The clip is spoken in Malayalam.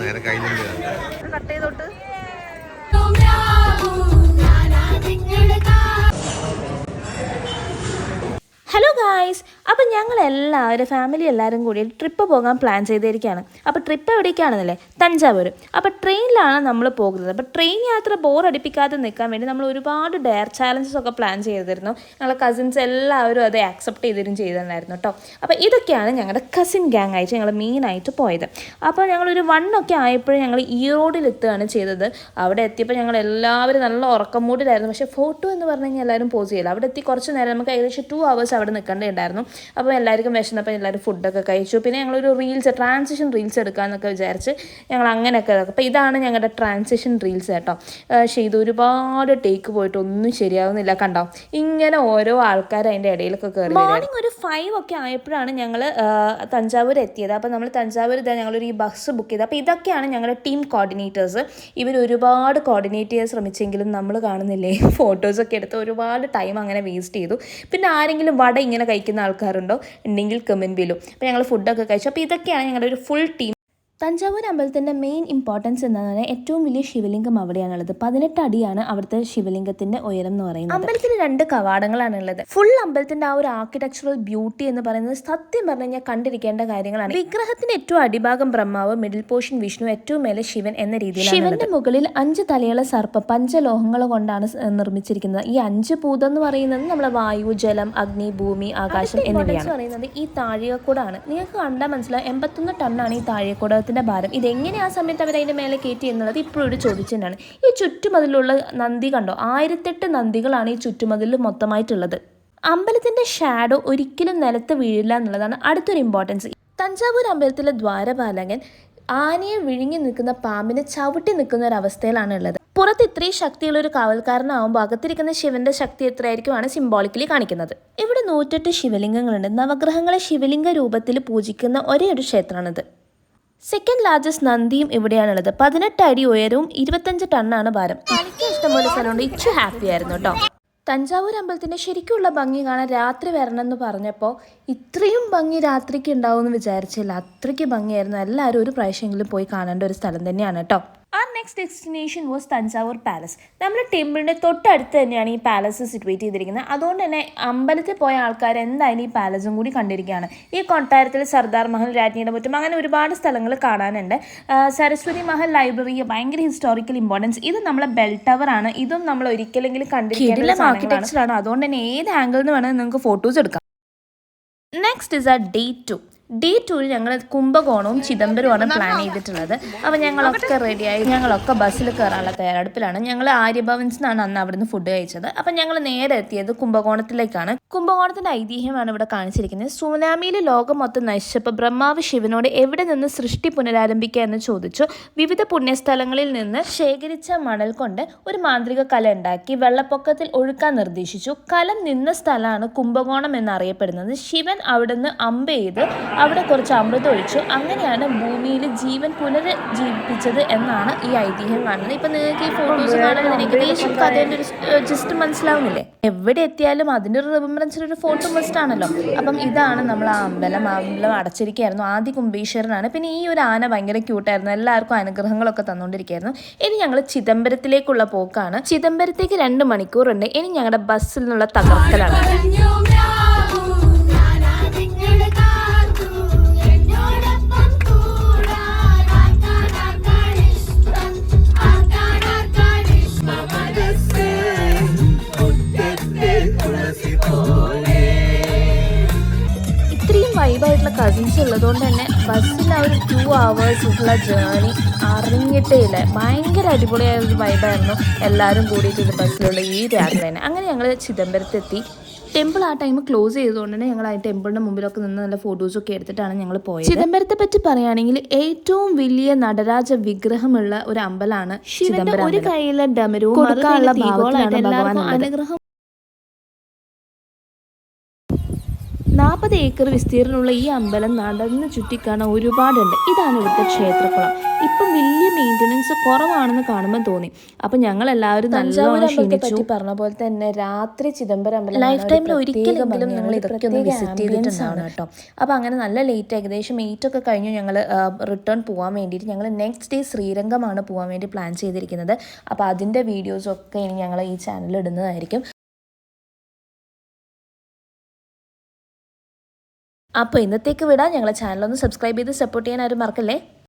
നേരെ കയ്യിലുണ്ട് കട്ട് ചെയ്തോട്ട്. ഹലോ ഗായ്സ്, അപ്പം ഞങ്ങളെല്ലാവരും ഫാമിലി എല്ലാവരും കൂടി ട്രിപ്പ് പോകാൻ പ്ലാൻ ചെയ്തിരിക്കുകയാണ്. അപ്പോൾ ട്രിപ്പ് എവിടേക്കാണെന്നല്ലേ? തഞ്ചാവൂർ. അപ്പോൾ ട്രെയിനിലാണ് നമ്മൾ പോകുന്നത്. അപ്പോൾ ട്രെയിൻ യാത്ര ബോറടിപ്പിക്കാതെ നിൽക്കാൻ വേണ്ടി നമ്മൾ ഒരുപാട് ഡെയർ ചാലഞ്ചസ് ഒക്കെ പ്ലാൻ ചെയ്തിരുന്നു. ഞങ്ങളെ കസിൻസ് എല്ലാവരും അത് ആക്സെപ്റ്റ് ചെയ്തിട്ടുണ്ടായിരുന്നു കേട്ടോ. അപ്പോൾ ഇതൊക്കെയാണ് ഞങ്ങളുടെ കസിൻ ഗ്യാങ് ആയിട്ട് ഞങ്ങൾ മെയിനായിട്ട് പോയത്. അപ്പോൾ ഞങ്ങളൊരു 1 ഒക്കെ ആയപ്പോഴും ഞങ്ങൾ ഈറോഡിലെത്തുകയാണ് ചെയ്തത്. അവിടെ എത്തിയപ്പോൾ ഞങ്ങൾ എല്ലാവരും നല്ല ഉറക്കം മൂഡിലായിരുന്നു. പക്ഷേ ഫോട്ടോ എന്ന് പറഞ്ഞു കഴിഞ്ഞാൽ എല്ലാവരും പോസ് ചെയ്യില്ല. അവിടെ എത്തി കുറച്ച് നേരം നമുക്ക് ഏകദേശം 2 hours അവിടെ നിൽക്കേണ്ടതുണ്ടായിരുന്നു. അപ്പോൾ എല്ലാവർക്കും വിശന്നപ്പോൾ എല്ലാവരും ഫുഡൊക്കെ കഴിച്ചു. പിന്നെ ഞങ്ങളൊരു ട്രാൻസിഷൻ റീൽസ് എടുക്കാമെന്നൊക്കെ വിചാരിച്ച് ഞങ്ങൾ അങ്ങനെയൊക്കെ. അപ്പോൾ ഇതാണ് ഞങ്ങളുടെ ട്രാൻസിഷൻ റീൽസ് കേട്ടോ. പക്ഷേ ഇത് ഒരുപാട് ടേക്ക് പോയിട്ട് ഒന്നും ശരിയാവുന്നില്ല. കണ്ടോ, ഇങ്ങനെ ഓരോ ആൾക്കാർ അതിൻ്റെ ഇടയിലൊക്കെ കയറി. മോർണിംഗ് ഒരു 5 ഒക്കെ ആയപ്പോഴാണ് ഞങ്ങൾ തഞ്ചാവൂർ എത്തിയത്. അപ്പോൾ നമ്മൾ തഞ്ചാവൂർ ഞങ്ങളൊരു ഈ ബസ് ബുക്ക് ചെയ്തത്. അപ്പോൾ ഇതൊക്കെയാണ് ഞങ്ങളുടെ ടീം കോർഡിനേറ്റേഴ്സ്. ഇവർ ഒരുപാട് കോർഡിനേറ്റ് ചെയ്യാൻ ശ്രമിച്ചെങ്കിലും നമ്മൾ കാണുന്നില്ലേ, ഫോട്ടോസൊക്കെ എടുത്ത് ഒരുപാട് ടൈം അങ്ങനെ വേസ്റ്റ് ചെയ്തു. പിന്നെ ആരെങ്കിലും വട ഇങ്ങനെ കഴിക്കുന്ന ആൾക്കാരുണ്ടോ ഉണ്ടെങ്കിൽ കമൻറ്റ് ചെയ്യലും. അപ്പോൾ ഞങ്ങൾ ഫുഡൊക്കെ കഴിച്ചു. അപ്പോൾ ഇതൊക്കെയാണ് ഞങ്ങളുടെ ഒരു ഫുൾ ടീം. തഞ്ചാവൂർ അമ്പലത്തിൻ്റെ മെയിൻ ഇമ്പോർട്ടൻസ് എന്താണെന്ന് പറഞ്ഞാൽ ഏറ്റവും വലിയ ശിവലിംഗം അവിടെയാണുള്ളത്. 18 അടിയാണ് അവിടുത്തെ ശിവലിംഗത്തിൻ്റെ ഉയരം എന്ന് പറയുന്നത്. അമ്പലത്തിൽ 2 കവാടങ്ങളാണുള്ളത്. ഫുൾ അമ്പലത്തിൻ്റെ ആ ഒരു ആർക്കിടെക്ചറൽ ബ്യൂട്ടി എന്ന് പറയുന്നത് സത്യം പറഞ്ഞു കഴിഞ്ഞാൽ കണ്ടിരിക്കേണ്ട കാര്യങ്ങളാണ്. വിഗ്രഹത്തിന് ഏറ്റവും അടിഭാഗം ബ്രഹ്മാവ്, മിഡിൽ പോർഷൻ വിഷ്ണു, ഏറ്റവും മേലെ ശിവൻ എന്ന രീതിയിൽ. ശിവന്റെ മുകളിൽ 5 തലയുള്ള സർപ്പം പഞ്ചലോഹങ്ങൾ കൊണ്ടാണ് നിർമ്മിച്ചിരിക്കുന്നത്. ഈ 5 ഭൂതം എന്ന് പറയുന്നത് നമ്മളെ വായു, ജലം, അഗ്നി, ഭൂമി, ആകാശം എന്നിവയാണ് പറയുന്നത്. ഈ താഴികക്കൂടാണ്. നിങ്ങൾക്ക് കണ്ടാൽ മനസ്സിലാവും 81 ടണ്ണാണ് ഈ താഴികക്കൂട ഭാരം. ഇതെങ്ങനെ ആ സമയത്ത് അവർ അതിൻ്റെ മേലെ കയറ്റി എന്നുള്ളത് ഇപ്പോഴും ഒരു ചോദിച്ചതാണ്. ഈ ചുറ്റുമതിലുള്ള നന്ദി കണ്ടോ, 1008 നന്ദികളാണ് ഈ ചുറ്റുമതിൽ മൊത്തമായിട്ടുള്ളത്. അമ്പലത്തിൻ്റെ ഷാഡോ ഒരിക്കലും നിലത്ത് വീഴില്ല എന്നുള്ളതാണ് അടുത്തൊരു ഇമ്പോർട്ടൻസ്. തഞ്ചാവൂർ അമ്പലത്തിലെ ദ്വാരപാലകൻ ആനയെ വിഴുങ്ങി നിൽക്കുന്ന പാമ്പിനെ ചവിട്ടി നിൽക്കുന്ന ഒരു അവസ്ഥയിലാണ് ഉള്ളത്. പുറത്ത് ഇത്രയും ശക്തിയുള്ള ഒരു കാവൽക്കാരനാവുമ്പോൾ അകത്തിരിക്കുന്ന ശിവന്റെ ശക്തി എത്രയായിരിക്കുമാണ് സിംബോളിക്കലി കാണിക്കുന്നത്. ഇവിടെ 108 ശിവലിംഗങ്ങളുണ്ട്. നവഗ്രഹങ്ങളെ ശിവലിംഗ രൂപത്തിൽ പൂജിക്കുന്ന ഒരേ ഒരു ക്ഷേത്രമാണിത്. സെക്കൻഡ് ലാർജസ്റ്റ് നന്ദിയും ഇവിടെയാണുള്ളത്. 18 അടി ഉയരവും 25 ടണ്ണാണ് ഭാരം. എനിക്ക് ഇഷ്ടംപോലെ സ്ഥലമുണ്ട്. ഇച്ചു ഹാപ്പി ആയിരുന്നു കേട്ടോ. തഞ്ചാവൂർ അമ്പലത്തിൻ്റെ ശരിക്കുള്ള ഭംഗി കാണാൻ രാത്രി വരണം എന്ന് പറഞ്ഞപ്പോൾ ഇത്രയും ഭംഗി രാത്രിക്ക് ഉണ്ടാവും എന്ന് വിചാരിച്ചില്ല. അത്രയ്ക്ക് ഭംഗിയായിരുന്നു. എല്ലാവരും ഒരു പ്രാവശ്യമെങ്കിലും പോയി കാണേണ്ട ഒരു സ്ഥലം തന്നെയാണ് കേട്ടോ. Our next destination was Thanjavur palace. നമ്മുടെ ടെമ്പിളിൻ്റെ തൊട്ടടുത്ത് തന്നെയാണ് ഈ പാലസ് സിറ്റുവേറ്റ് ചെയ്തിരിക്കുന്നത്. അതുകൊണ്ട് തന്നെ അമ്പലത്തിൽ പോയ ആൾക്കാർ എന്തായാലും ഈ പാലസും കൂടി കണ്ടിരിക്കുകയാണ്. ഈ കൊട്ടാരത്തിൽ സർദാർ മഹൽ, രാജ്ഞിയുടെ മുറ്റം, അങ്ങനെ ഒരുപാട് സ്ഥലങ്ങൾ കാണാനുണ്ട്. സരസ്വതി മഹൽ ലൈബ്രറി ഭയങ്കര ഹിസ്റ്റോറിക്കൽ ഇമ്പോർട്ടൻസ്. ഇത് നമ്മളെ ബെൽ ടവർ ആണ്. ഇതും നമ്മൾ ഒരിക്കലെങ്കിലും കണ്ടിരിക്കുന്ന ആർക്കിടെക്ചറാണ്. അതുകൊണ്ട് തന്നെ ഏത് ആംഗിളിൽ നിന്ന് വേണമെങ്കിൽ നിങ്ങൾക്ക് ഫോട്ടോസ് എടുക്കാം. Next is Day 2. Day 2 ഞങ്ങൾ കുംഭകോണവും ചിദംബരവുമാണ് പ്ലാൻ ചെയ്തിട്ടുള്ളത്. അപ്പോൾ ഞങ്ങളൊക്കെ റെഡിയായി, ഞങ്ങളൊക്കെ ബസ്സിൽ കയറാനുള്ള തയ്യാറെടുപ്പിലാണ്. ഞങ്ങൾ ആര്യഭവൻസ് നിന്നാണ് അന്ന് അവിടുന്ന് ഫുഡ് കഴിച്ചത്. അപ്പം ഞങ്ങൾ നേരെ എത്തിയത് കുംഭകോണത്തിലേക്കാണ്. കുംഭകോണത്തിൻ്റെ ഐതിഹ്യമാണ് ഇവിടെ കാണിച്ചിരിക്കുന്നത്. സുനാമിയിൽ ലോകം മൊത്തം നശിച്ചപ്പോൾ ബ്രഹ്മാവ് ശിവനോട് എവിടെ നിന്ന് സൃഷ്ടി പുനരാരംഭിക്കുക എന്ന് ചോദിച്ചു. വിവിധ പുണ്യസ്ഥലങ്ങളിൽ നിന്ന് ശേഖരിച്ച മണൽ കൊണ്ട് ഒരു മാന്ത്രിക കല ഉണ്ടാക്കി വെള്ളപ്പൊക്കത്തിൽ ഒഴുക്കാൻ നിർദ്ദേശിച്ചു. കലം നിന്ന സ്ഥലമാണ് കുംഭകോണം എന്നറിയപ്പെടുന്നത്. ശിവൻ അവിടുന്ന് അമ്പ് ചെയ്ത് അവിടെ കുറച്ച് അമൃതം ഒഴിച്ചു. അങ്ങനെയാണ് ഭൂമിയിൽ ജീവൻ പുനരുജ്ജീവിപ്പിച്ചത് എന്നാണ് ഈ ഐതിഹ്യം കാണുന്നത്. ഇപ്പം നിങ്ങൾക്ക് ഈ ഫോട്ടോസ് കാണുമ്പോൾ ഏകദേശം കഥേൻ്റെ ഒരു ജസ്റ്റ് മനസ്സിലാവുന്നില്ലേ? എവിടെ എത്തിയാലും അതിൻ്റെ ഒരു റിമംബറൻസിന് ഒരു ഫോട്ടോ മസ്റ്റ് ആണല്ലോ. അപ്പം ഇതാണ് നമ്മൾ ആ അമ്പലം അടച്ചിരിക്കുകയായിരുന്നു. ആദ്യ കുംഭീശ്വരനാണ്. പിന്നെ ഈ ഒരു ആന ഭയങ്കര ക്യൂട്ടായിരുന്നു. എല്ലാവർക്കും അനുഗ്രഹങ്ങളൊക്കെ തന്നുകൊണ്ടിരിക്കുകയായിരുന്നു. ഇനി ഞങ്ങൾ ചിദംബരത്തിലേക്കുള്ള പോക്കാണ്. ചിദംബരത്തേക്ക് 2 മണിക്കൂറുണ്ട്. ഇനി ഞങ്ങളുടെ ബസ്സിൽ നിന്നുള്ള തകർക്കലാണ്. വൈബായിട്ടുള്ള കസിൻസ് ഉള്ളതുകൊണ്ട് തന്നെ ബസ്സിൽ ആ ഒരു 2 hours ഉള്ള ജേർണി അറിഞ്ഞിട്ടേ ഇല്ല. ഭയങ്കര അടിപൊളിയായ ഒരു വൈബായിരുന്നു എല്ലാവരും കൂടിയിട്ട് ബസ്സിലുള്ള ഈ യാത്ര തന്നെ. അങ്ങനെ ഞങ്ങൾ ചിദംബരത്തെത്തി. ടെമ്പിൾ ആ ടൈം ക്ലോസ് ചെയ്തുകൊണ്ട് തന്നെ ഞങ്ങൾ ആ ടെമ്പിളിൻ്റെ മുമ്പിലൊക്കെ നിന്ന് നല്ല ഫോട്ടോസൊക്കെ എടുത്തിട്ടാണ് ഞങ്ങൾ പോയത്. ചിദംബരത്തെ പറ്റി പറയുകയാണെങ്കിൽ ഏറ്റവും വലിയ നടരാജ വിഗ്രഹമുള്ള ഒരു അമ്പലമാണ് ചിദംബരം. ഒരു കയ്യിലെ ഡമരവും കൊടുക്കാനുള്ള ഭാഗത്തിലാണ് ഭഗവാൻ അനുഗ്രഹം. 40 ഏക്കർ വിസ്തീർണമുള്ള ഈ അമ്പലം നടന്ന് ചുറ്റിക്കാണാൻ ഒരുപാടുണ്ട്. ഇതാണ് ഇവിടുത്തെ ക്ഷേത്രക്കുളം. ഇപ്പം വലിയ മെയിൻ്റനൻസ് കുറവാണെന്ന് കാണുമ്പോൾ തോന്നി. അപ്പം ഞങ്ങളെല്ലാവരും നല്ലോണം ക്ഷീണിച്ചു. പറഞ്ഞ പോലെ തന്നെ രാത്രി ചിദംബരം ലൈഫ് ടൈമിൽ ഒരിക്കലെങ്കിലും നിങ്ങൾ ഇതൊക്കെ ഒന്ന് വിസിറ്റ് ചെയ്തിട്ടുണ്ടാവണം കേട്ടോ. അപ്പോൾ അങ്ങനെ നല്ല ലേറ്റ്, ഏകദേശം 8 ഒക്കെ കഴിഞ്ഞു ഞങ്ങൾ റിട്ടേൺ പോകാൻ വേണ്ടിയിട്ട്. ഞങ്ങൾ നെക്സ്റ്റ് ഡേ ശ്രീരംഗമാണ് പോകാൻ വേണ്ടി പ്ലാൻ ചെയ്തിരിക്കുന്നത്. അപ്പോൾ അതിൻ്റെ വീഡിയോസൊക്കെ ഇനി ഞങ്ങൾ ഈ ചാനലിൽ ഇടുന്നതായിരിക്കും. അപ്പോൾ ഇന്നത്തേക്ക് വിടാം. ഞങ്ങളെ ചാനലൊന്ന് സബ്സ്ക്രൈബ് ചെയ്ത് സപ്പോർട്ട് ചെയ്യാൻ ആരും മറക്കല്ലേ.